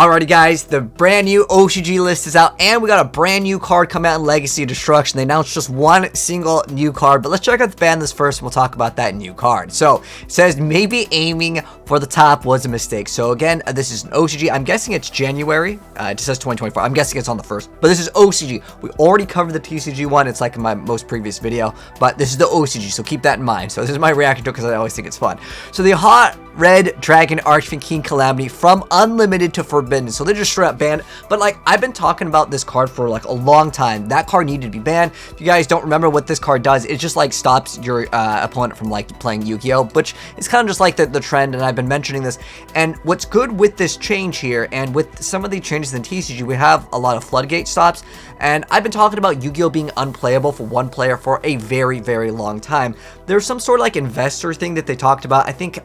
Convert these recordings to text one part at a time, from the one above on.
Alrighty guys, the brand new OCG list is out, and we got a brand new card come out in Legacy of Destruction. They announced just one single new card, but let's check out the ban list first, and we'll talk about that new card. So, it says maybe aiming for the top was a mistake. So again, this is an OCG. I'm guessing it's January. It says 2024. I'm guessing it's on the 1st, but this is OCG. We already covered the TCG one. It's like in my most previous video, but this is the OCG, so keep that in mind. So this is my reaction to it because I always think it's fun. So the Hot Red Dragon Archfiend King Calamity from Unlimited to Forbidden. So they just straight up banned. But like, I've been talking about this card for like a long time. That card needed to be banned. If you guys don't remember what this card does, it just like stops your opponent from like playing Yu-Gi-Oh, which is kind of just like the trend, and I've been mentioning this. And what's good with this change here, and with some of the changes in TCG, we have a lot of floodgate stops. And I've been talking about Yu-Gi-Oh being unplayable for one player for a very, very long time. There's some sort of like investor thing that they talked about. I think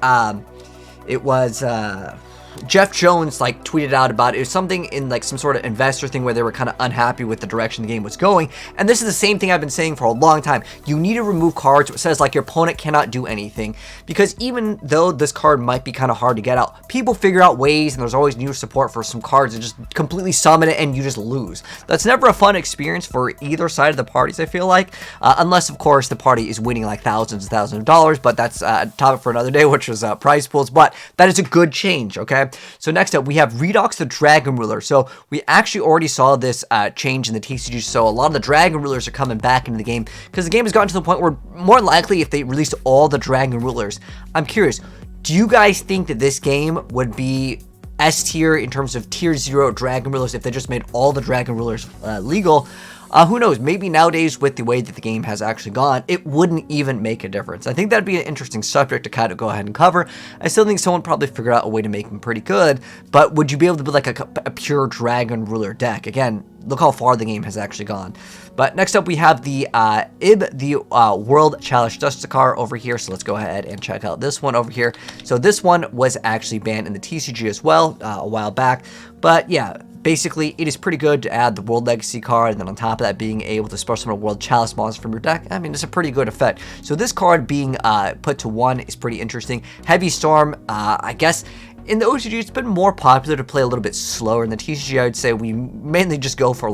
it was Jeff Jones like tweeted out about it. It was something in like some sort of investor thing where they were kind of unhappy with the direction the game was going. And this is the same thing I've been saying for a long time. You need to remove cards that says like your opponent cannot do anything, because even though this card might be kind of hard to get out, people figure out ways, and there's always new support for some cards that just completely summon it and you just lose. That's never a fun experience for either side of the parties, I feel like, unless of course the party is winning like thousands and thousands of dollars, but that's a topic for another day, which was prize pools. But that is a good change. Okay, so next up we have Redox the Dragon Ruler. So we actually already saw this change in the TCG, so a lot of the Dragon Rulers are coming back into the game, because the game has gotten to the point where more likely if they released all the Dragon Rulers, I'm curious, do you guys think that this game would be S tier in terms of tier 0 Dragon Rulers if they just made all the Dragon Rulers legal? Who knows, maybe nowadays with the way that the game has actually gone, it wouldn't even make a difference. I think that'd be an interesting subject to kind of go ahead and cover. I still think someone probably figured out a way to make them pretty good, but would you be able to build like a pure Dragon Ruler deck? Again, look how far the game has actually gone. But next up we have the World Challenge Justicar over here, so let's go ahead and check out this one over here. So this one was actually banned in the TCG as well a while back, but yeah, basically, it is pretty good to add the World Legacy card, and then on top of that, being able to special summon a World Chalice monster from your deck. I mean, it's a pretty good effect. So this card being put to 1 is pretty interesting. Heavy Storm, I guess, in the OCG, it's been more popular to play a little bit slower. In the TCG, I would say we mainly just go for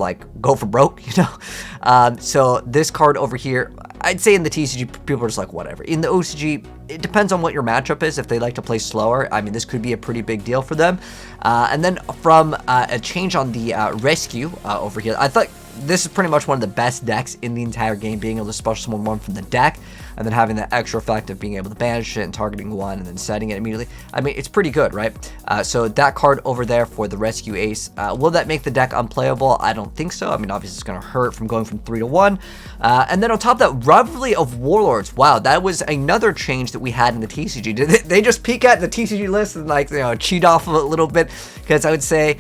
broke, you know? So this card over here, I'd say in the TCG, people are just like, whatever. In the OCG, it depends on what your matchup is. If they like to play slower, I mean, this could be a pretty big deal for them. And then from a change on the Rescue over here, I thought this is pretty much one of the best decks in the entire game, being able to special summon one from the deck, and then having that extra effect of being able to banish it and targeting one and then setting it immediately. I mean, it's pretty good, right? So that card over there for the Rescue Ace, will that make the deck unplayable? I don't think so. I mean, obviously it's going to hurt from going from 3 to 1. And then on top of that, Revelry of Warlords. Wow, that was another change that we had in the TCG. Did they just peek at the TCG list and like, you know, cheat off of it a little bit? Because I would say,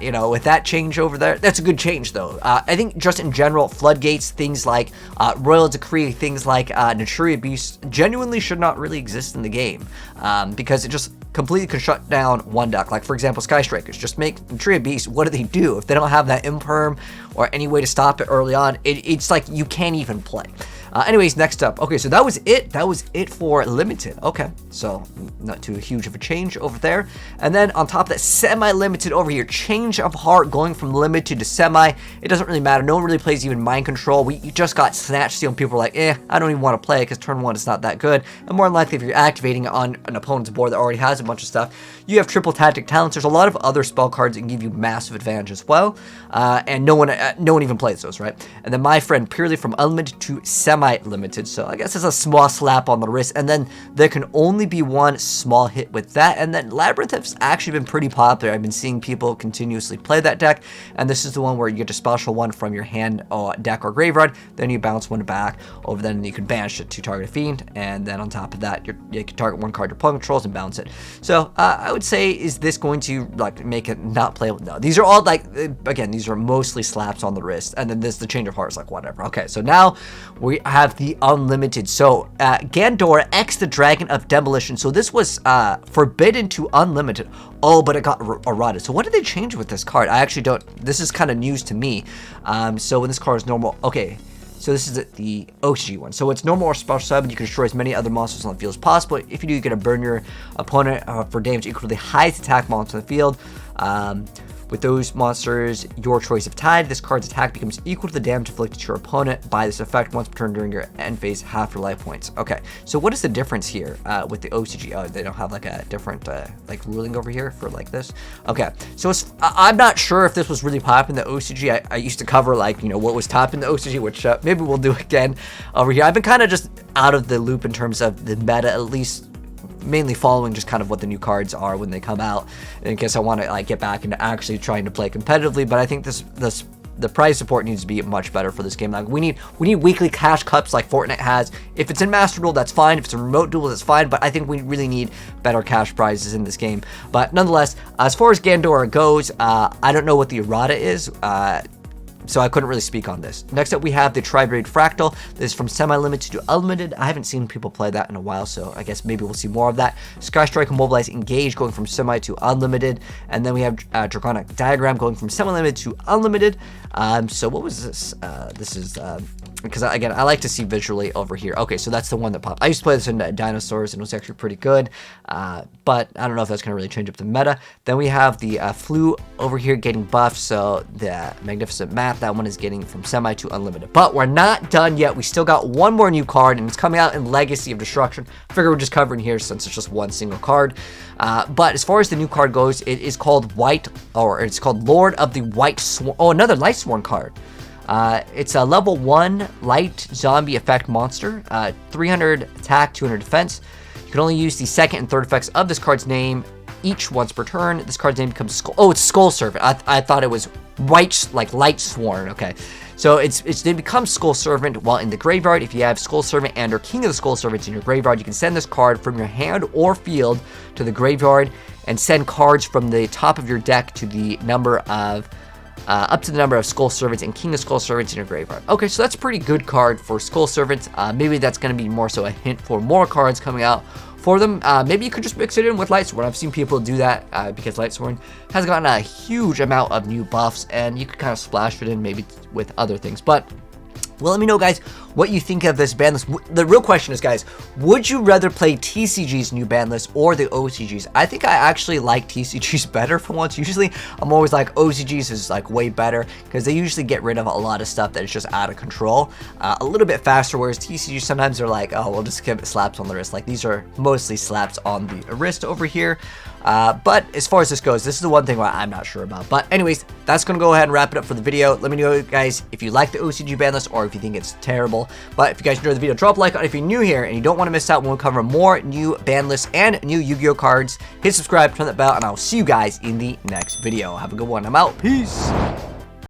you know, with that change over there, that's a good change though. I think just in general, Floodgates, things like Royal Decree, things like Naturia Beast genuinely should not really exist in the game, because it just completely can shut down one deck. Like for example, Sky Strikers, just make Naturia Beast. What do they do if they don't have that imperm or any way to stop it early on? It's like you can't even play. Anyways, next up. Okay, so that was it. That was it for Limited. Okay, so not too huge of a change over there. And then on top of that, Semi-Limited over here. Change of heart going from Limited to Semi. It doesn't really matter. No one really plays even Mind Control. We just got Snatch Steal, and people were like, I don't even want to play it because turn 1 is not that good. And more than likely, if you're activating it on an opponent's board that already has a bunch of stuff, you have triple tactic talents. There's a lot of other spell cards that can give you massive advantage as well. And no one even plays those, right? And then my friend, purely from Unlimited to Semi-Limited. So I guess it's a small slap on the wrist. And then there can only be one small hit with that. And then Labyrinth has actually been pretty popular. I've been seeing people continuously play that deck. And this is the one where you get to special one from your hand, deck, or graveyard. Then you bounce one back over, then you can banish it to target a fiend. And then on top of that, you can target one card your opponent controls and bounce it. So I would say, is this going to like make it not playable? No, these are all like, again, these are mostly slaps on the wrist. And then the change of heart is like whatever. Okay, so now we have the Unlimited. So Gandora X the Dragon of Demolition. So this was forbidden to Unlimited. Oh, but it got eroded. So what did they change with this card? I actually don't. This is kind of news to me. So when this card is normal, okay. So this is the OCG one. So it's normal or special sub, and you can destroy as many other monsters on the field as possible. If you do, you're going to burn your opponent for damage equal to the highest attack monster on the field. With those monsters, your choice of tied, this card's attack becomes equal to the damage inflicted to your opponent by this effect once per turn during your end phase, half your life points. Okay, so what is the difference here with the OCG? Oh, they don't have like a different like ruling over here for like this. Okay, so I'm not sure if this was really popping the OCG. I used to cover like, you know, what was top in the OCG, which maybe we'll do again over here. I've been kind of just out of the loop in terms of the meta, at least mainly following just kind of what the new cards are when they come out, in case I want to like get back into actually trying to play competitively. But I think the prize support needs to be much better for this game. Like we need weekly cash cups like Fortnite has. If it's in Master Duel, that's fine. If it's a remote duel, that's fine. But I think we really need better cash prizes in this game. But nonetheless, as far as Gandora goes, I don't know what the errata is. So I couldn't really speak on this. Next up, we have the Tri-Braid Fractal. This is from semi-limited to unlimited. I haven't seen people play that in a while, so I guess maybe we'll see more of that. Sky Strike, Immobilize, Engage going from semi to unlimited. And then we have Draconic Diagram going from semi-limited to unlimited. So what was this? This is, because again, I like to see visually over here. Okay, so that's the one that popped. I used to play this in Dinosaurs, and it was actually pretty good. But I don't know if that's going to really change up the meta. Then we have the Flu over here getting buffed. So the Magnificent Map, that one is getting from semi to unlimited. But we're not done yet. We still got one more new card, and it's coming out in Legacy of Destruction. I figure we're just covering here since it's just one single card. But as far as the new card goes, it is called it's called Lord of the White Sworn. Oh, another Light Sworn card. It's a level 1 light zombie effect monster, 300 attack, 200 defense. You can only use the second and third effects of this card's name each once per turn. This card's name becomes Skull. Oh, it's Skull Servant. I thought it was White, like Light Sworn. Okay, so they become Skull Servant while in the graveyard. If you have Skull Servant and or King of the Skull Servants in your graveyard, you can send this card from your hand or field to the graveyard and send cards from the top of your deck to the number of up to the number of Skull Servants and King of Skull Servants in your graveyard. Okay, so that's a pretty good card for Skull Servants. Maybe that's going to be more so a hint for more cards coming out for them. Maybe you could just mix it in with Lightsworn. I've seen people do that because Lightsworn has gotten a huge amount of new buffs, and you could kind of splash it in maybe with other things. But well, let me know, guys, what you think of this ban list. The real question is, guys, would you rather play TCG's new ban list or the OCG's? I think I actually like TCG's better for once. Usually, I'm always like, OCG's is like way better because they usually get rid of a lot of stuff that is just out of control a little bit faster, whereas TCG sometimes they're like, oh, we'll just give it slaps on the wrist. Like, these are mostly slaps on the wrist over here. But as far as this goes, this is the one thing I'm not sure about. But anyways, that's going to go ahead and wrap it up for the video. Let me know, guys, if you like the OCG ban list or if you think it's terrible. But if you guys enjoyed the video, drop a like on it. If you're new here and you don't want to miss out when we cover more new ban lists and new Yu-Gi-Oh cards, hit subscribe, turn that bell, and I'll see you guys in the next video. Have a good one. I'm out. Peace.